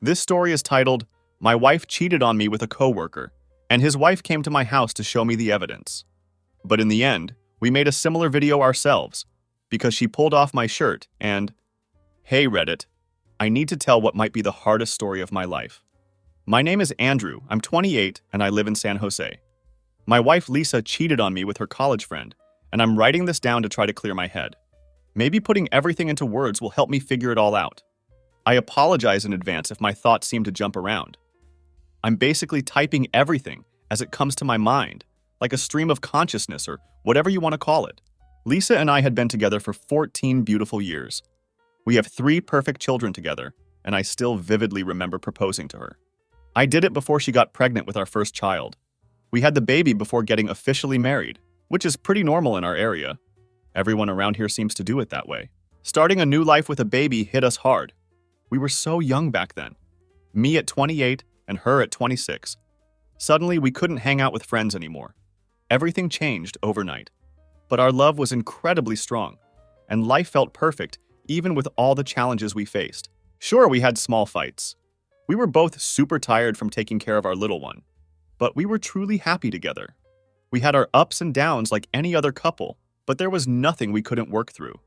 This story is titled, My Wife Cheated on Me with a Coworker, and his wife came to my house to show me the evidence. But in the end, we made a similar video ourselves, because she pulled off my shirt and, hey Reddit, I need to tell what might be the hardest story of my life. My name is Andrew, I'm 28, and I live in San Jose. My wife Lisa cheated on me with her college friend, and I'm writing this down to try to clear my head. Maybe putting everything into words will help me figure it all out. I apologize in advance if my thoughts seem to jump around. I'm basically typing everything as it comes to my mind, like a stream of consciousness or whatever you want to call it. Lisa and I had been together for 14 beautiful years. We have 3 perfect children together, and I still vividly remember proposing to her. I did it before she got pregnant with our first child. We had the baby before getting officially married, which is pretty normal in our area. Everyone around here seems to do it that way. Starting a new life with a baby hit us hard. We were so young back then. Me at 28 and her at 26. Suddenly, we couldn't hang out with friends anymore. Everything changed overnight. But our love was incredibly strong, and life felt perfect even with all the challenges we faced. Sure, we had small fights. We were both super tired from taking care of our little one, but we were truly happy together. We had our ups and downs like any other couple, but there was nothing we couldn't work through.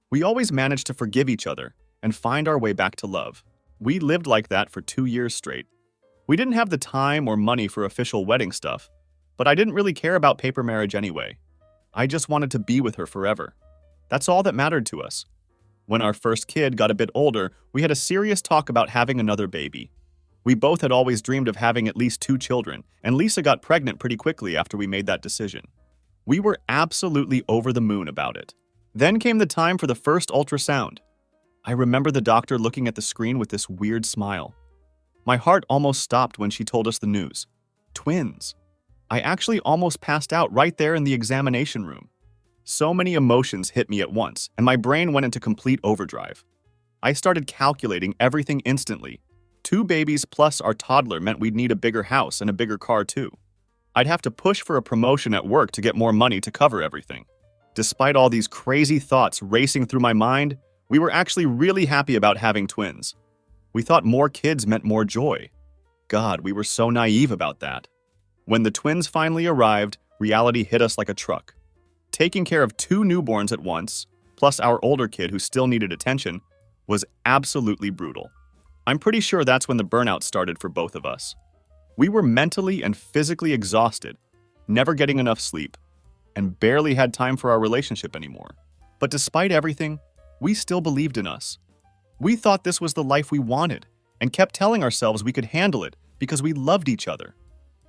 We always managed to forgive each other and find our way back to love. We lived like that for 2 years straight. We didn't have the time or money for official wedding stuff, but I didn't really care about paper marriage anyway. I just wanted to be with her forever. That's all that mattered to us. When our first kid got a bit older, we had a serious talk about having another baby. We both had always dreamed of having at least 2 children, and Lisa got pregnant pretty quickly after we made that decision. We were absolutely over the moon about it. Then came the time for the first ultrasound. I remember the doctor looking at the screen with this weird smile. My heart almost stopped when she told us the news. Twins. I actually almost passed out right there in the examination room. So many emotions hit me at once, and my brain went into complete overdrive. I started calculating everything instantly. 2 babies plus our toddler meant we'd need a bigger house and a bigger car too. I'd have to push for a promotion at work to get more money to cover everything. Despite all these crazy thoughts racing through my mind, we were actually really happy about having twins. We thought more kids meant more joy. God, we were so naive about that. When the twins finally arrived, reality hit us like a truck. Taking care of 2 newborns at once, plus our older kid who still needed attention, was absolutely brutal. I'm pretty sure that's when the burnout started for both of us. We were mentally and physically exhausted, never getting enough sleep, and barely had time for our relationship anymore. But despite everything, we still believed in us. We thought this was the life we wanted, and kept telling ourselves we could handle it because we loved each other,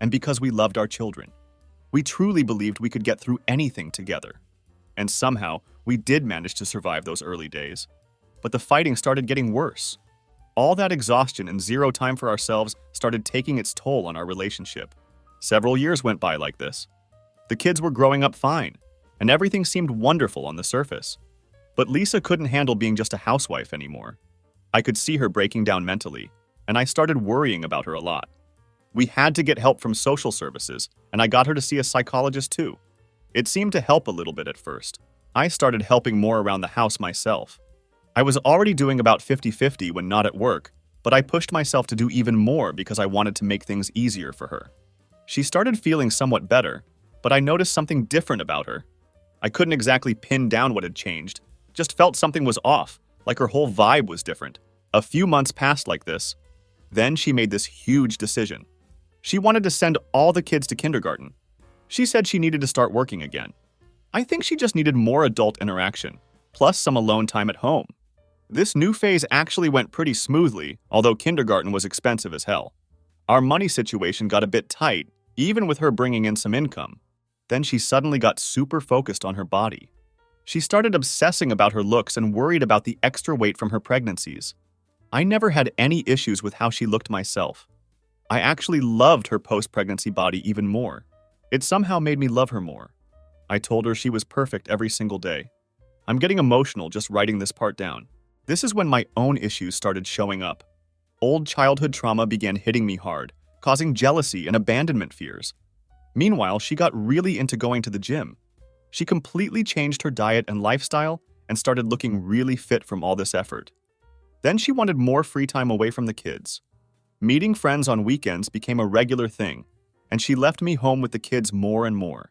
and because we loved our children. We truly believed we could get through anything together. And somehow, we did manage to survive those early days. But the fighting started getting worse. All that exhaustion and zero time for ourselves started taking its toll on our relationship. Several years went by like this. The kids were growing up fine, and everything seemed wonderful on the surface. But Lisa couldn't handle being just a housewife anymore. I could see her breaking down mentally, and I started worrying about her a lot. We had to get help from social services, and I got her to see a psychologist too. It seemed to help a little bit at first. I started helping more around the house myself. I was already doing about 50-50 when not at work, but I pushed myself to do even more because I wanted to make things easier for her. She started feeling somewhat better, but I noticed something different about her. I couldn't exactly pin down what had changed, just felt something was off, like her whole vibe was different. A few months passed like this. Then she made this huge decision. She wanted to send all the kids to kindergarten. She said she needed to start working again. I think she just needed more adult interaction, plus some alone time at home. This new phase actually went pretty smoothly, although kindergarten was expensive as hell. Our money situation got a bit tight, even with her bringing in some income. Then she suddenly got super focused on her body. She started obsessing about her looks and worried about the extra weight from her pregnancies. I never had any issues with how she looked myself. I actually loved her post-pregnancy body even more. It somehow made me love her more. I told her she was perfect every single day. I'm getting emotional just writing this part down. This is when my own issues started showing up. Old childhood trauma began hitting me hard, causing jealousy and abandonment fears. Meanwhile, she got really into going to the gym. She completely changed her diet and lifestyle and started looking really fit from all this effort. Then she wanted more free time away from the kids. Meeting friends on weekends became a regular thing, and she left me home with the kids more and more.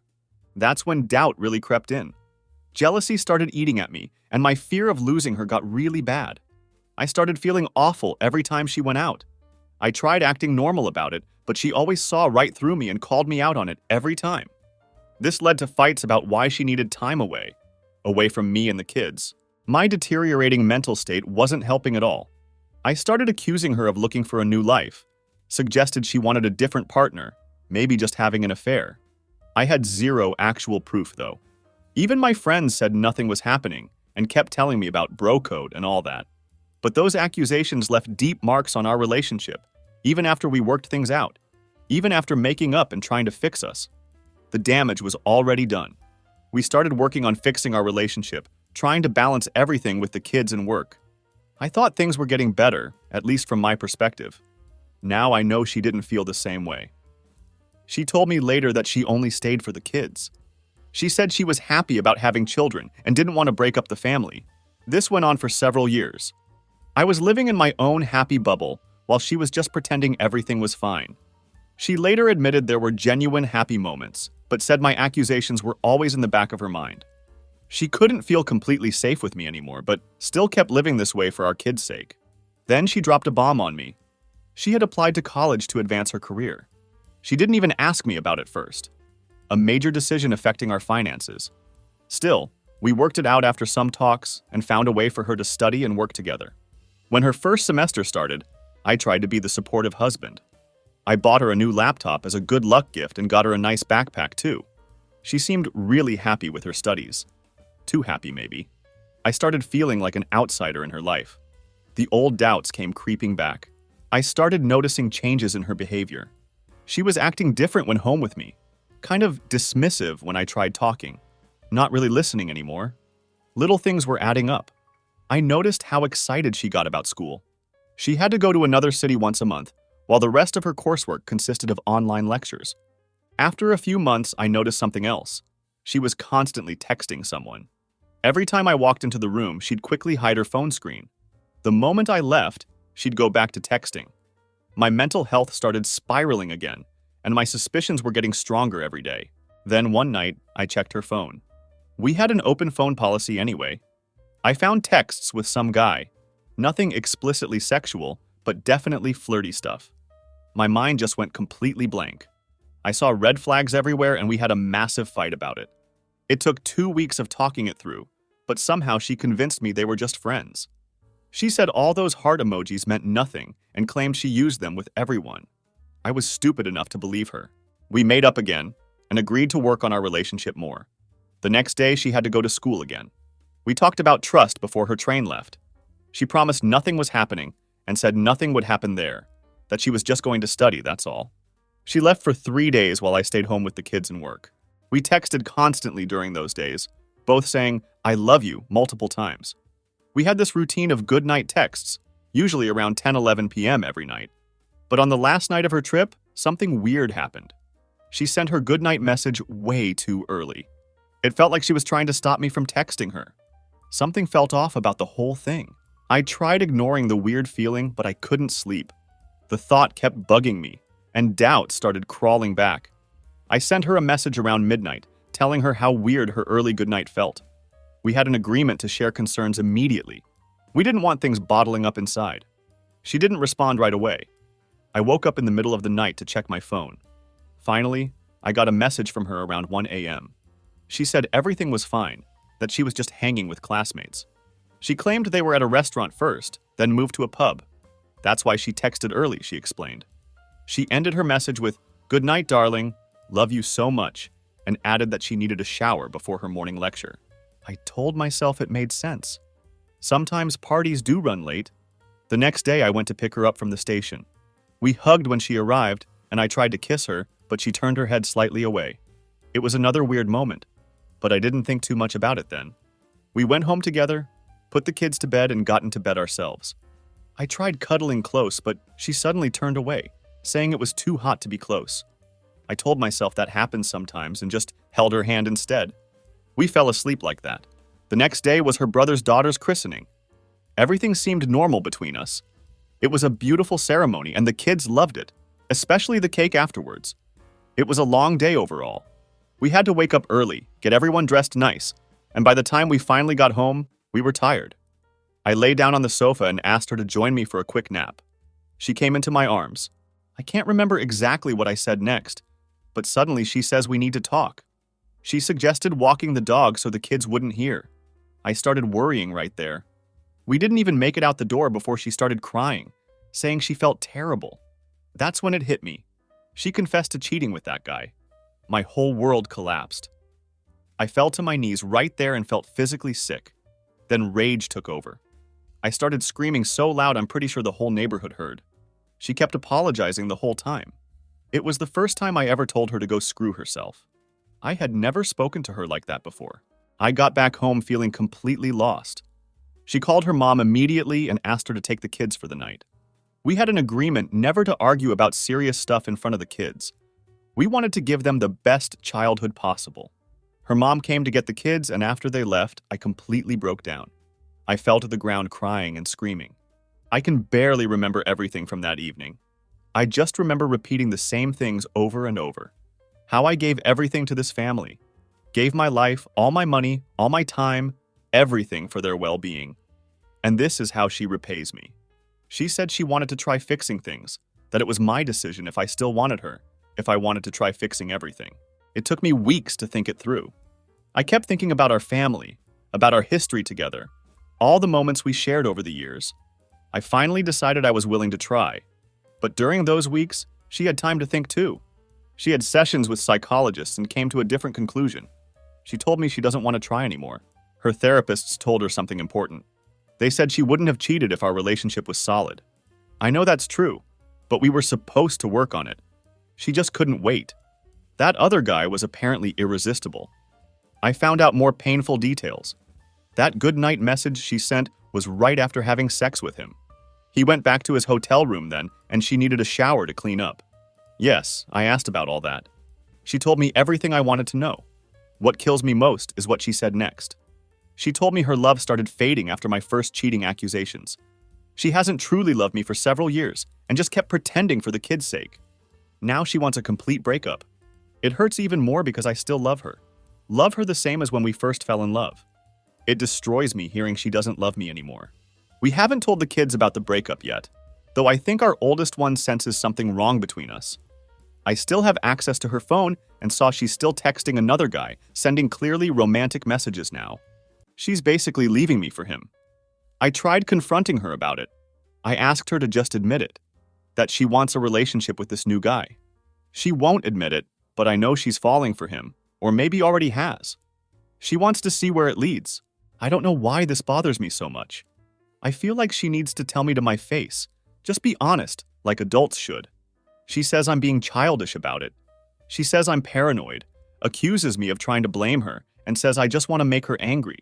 That's when doubt really crept in. Jealousy started eating at me, and my fear of losing her got really bad. I started feeling awful every time she went out. I tried acting normal about it, but she always saw right through me and called me out on it every time. This led to fights about why she needed time away from me and the kids. My deteriorating mental state wasn't helping at all. I started accusing her of looking for a new life, suggested she wanted a different partner, maybe just having an affair. I had zero actual proof, though. Even my friends said nothing was happening and kept telling me about bro code and all that. But those accusations left deep marks on our relationship, even after we worked things out, even after making up and trying to fix us. The damage was already done. We started working on fixing our relationship, trying to balance everything with the kids and work. I thought things were getting better, at least from my perspective. Now I know she didn't feel the same way. She told me later that she only stayed for the kids. She said she was happy about having children and didn't want to break up the family. This went on for several years. I was living in my own happy bubble while she was just pretending everything was fine. She later admitted there were genuine happy moments, but said my accusations were always in the back of her mind. She couldn't feel completely safe with me anymore, but still kept living this way for our kids' sake. Then she dropped a bomb on me. She had applied to college to advance her career. She didn't even ask me about it first. A major decision affecting our finances. Still, we worked it out after some talks and found a way for her to study and work together. When her first semester started, I tried to be the supportive husband. I bought her a new laptop as a good luck gift and got her a nice backpack too. She seemed really happy with her studies. Too happy, maybe. I started feeling like an outsider in her life. The old doubts came creeping back. I started noticing changes in her behavior. She was acting different when home with me, kind of dismissive when I tried talking, not really listening anymore. Little things were adding up. I noticed how excited she got about school. She had to go to another city once a month, while the rest of her coursework consisted of online lectures. After a few months, I noticed something else. She was constantly texting someone. Every time I walked into the room, she'd quickly hide her phone screen. The moment I left, she'd go back to texting. My mental health started spiraling again, and my suspicions were getting stronger every day. Then one night, I checked her phone. We had an open phone policy anyway. I found texts with some guy. Nothing explicitly sexual, but definitely flirty stuff. My mind just went completely blank. I saw red flags everywhere and we had a massive fight about it. It took 2 weeks of talking it through, but somehow she convinced me they were just friends. She said all those heart emojis meant nothing and claimed she used them with everyone. I was stupid enough to believe her. We made up again and agreed to work on our relationship more. The next day, she had to go to school again. We talked about trust before her train left. She promised nothing was happening and said nothing would happen there, that she was just going to study, that's all. She left for 3 days while I stayed home with the kids and work. We texted constantly during those days, both saying, "I love you," multiple times. We had this routine of goodnight texts, usually around 10-11 p.m. every night. But on the last night of her trip, something weird happened. She sent her goodnight message way too early. It felt like she was trying to stop me from texting her. Something felt off about the whole thing. I tried ignoring the weird feeling, but I couldn't sleep. The thought kept bugging me, and doubt started crawling back. I sent her a message around midnight, telling her how weird her early goodnight felt. We had an agreement to share concerns immediately. We didn't want things bottling up inside. She didn't respond right away. I woke up in the middle of the night to check my phone. Finally, I got a message from her around 1 a.m. She said everything was fine, that she was just hanging with classmates. She claimed they were at a restaurant first, then moved to a pub. That's why she texted early, she explained. She ended her message with, "Good night, darling. Love you so much," and added that she needed a shower before her morning lecture. I told myself it made sense. Sometimes parties do run late. The next day, I went to pick her up from the station. We hugged when she arrived, and I tried to kiss her, but she turned her head slightly away. It was another weird moment, but I didn't think too much about it then. We went home together, put the kids to bed, and got into bed ourselves. I tried cuddling close, but she suddenly turned away, saying it was too hot to be close. I told myself that happens sometimes and just held her hand instead. We fell asleep like that. The next day was her brother's daughter's christening. Everything seemed normal between us. It was a beautiful ceremony, and the kids loved it, especially the cake afterwards. It was a long day overall. We had to wake up early, get everyone dressed nice, and by the time we finally got home, we were tired. I lay down on the sofa and asked her to join me for a quick nap. She came into my arms. I can't remember exactly what I said next, but suddenly she says we need to talk. She suggested walking the dog so the kids wouldn't hear. I started worrying right there. We didn't even make it out the door before she started crying, saying she felt terrible. That's when it hit me. She confessed to cheating with that guy. My whole world collapsed. I fell to my knees right there and felt physically sick. Then rage took over. I started screaming so loud I'm pretty sure the whole neighborhood heard. She kept apologizing the whole time. It was the first time I ever told her to go screw herself. I had never spoken to her like that before. I got back home feeling completely lost. She called her mom immediately and asked her to take the kids for the night. We had an agreement never to argue about serious stuff in front of the kids. We wanted to give them the best childhood possible. Her mom came to get the kids, and after they left, I completely broke down. I fell to the ground crying and screaming. I can barely remember everything from that evening. I just remember repeating the same things over and over. How I gave everything to this family. Gave my life, all my money, all my time, everything for their well-being. And this is how she repays me. She said she wanted to try fixing things, that it was my decision if I still wanted her, if I wanted to try fixing everything. It took me weeks to think it through. I kept thinking about our family, about our history together, all the moments we shared over the years. I finally decided I was willing to try. But during those weeks, she had time to think too. She had sessions with psychologists and came to a different conclusion. She told me she doesn't want to try anymore. Her therapists told her something important. They said she wouldn't have cheated if our relationship was solid. I know that's true, but we were supposed to work on it. She just couldn't wait. That other guy was apparently irresistible. I found out more painful details. That goodnight message she sent was right after having sex with him. He went back to his hotel room then, and she needed a shower to clean up. Yes, I asked about all that. She told me everything I wanted to know. What kills me most is what she said next. She told me her love started fading after my first cheating accusations. She hasn't truly loved me for several years and just kept pretending for the kids' sake. Now she wants a complete breakup. It hurts even more because I still love her. Love her the same as when we first fell in love. It destroys me hearing she doesn't love me anymore. We haven't told the kids about the breakup yet, though I think our oldest one senses something wrong between us. I still have access to her phone and saw she's still texting another guy, sending clearly romantic messages now. She's basically leaving me for him. I tried confronting her about it. I asked her to just admit it, that she wants a relationship with this new guy. She won't admit it, but I know she's falling for him, or maybe already has. She wants to see where it leads. I don't know why this bothers me so much. I feel like she needs to tell me to my face. Just be honest, like adults should. She says I'm being childish about it. She says I'm paranoid, accuses me of trying to blame her, and says I just want to make her angry.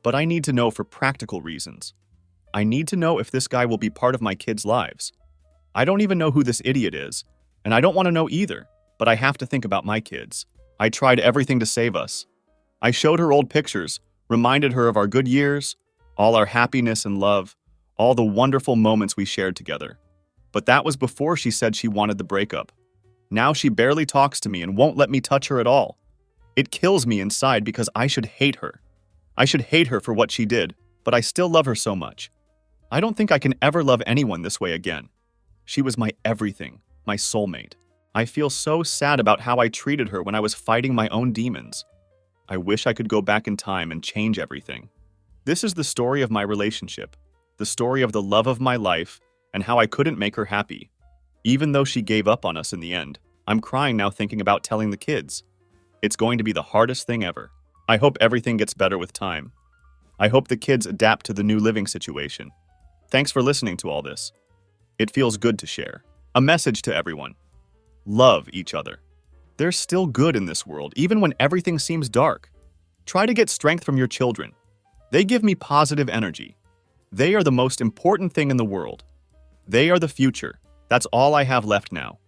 But I need to know for practical reasons. I need to know if this guy will be part of my kids' lives. I don't even know who this idiot is, and I don't want to know either, but I have to think about my kids. I tried everything to save us. I showed her old pictures, reminded her of our good years, all our happiness and love, all the wonderful moments we shared together. But that was before she said she wanted the breakup. Now she barely talks to me and won't let me touch her at all. It kills me inside because I should hate her. I should hate her for what she did, but I still love her so much. I don't think I can ever love anyone this way again. She was my everything, my soulmate. I feel so sad about how I treated her when I was fighting my own demons. I wish I could go back in time and change everything. This is the story of my relationship, the story of the love of my life, and how I couldn't make her happy. Even though she gave up on us in the end, I'm crying now thinking about telling the kids. It's going to be the hardest thing ever. I hope everything gets better with time. I hope the kids adapt to the new living situation. Thanks for listening to all this. It feels good to share. A message to everyone. Love each other. There's still good in this world, even when everything seems dark. Try to get strength from your children. They give me positive energy. They are the most important thing in the world. They are the future. That's all I have left now.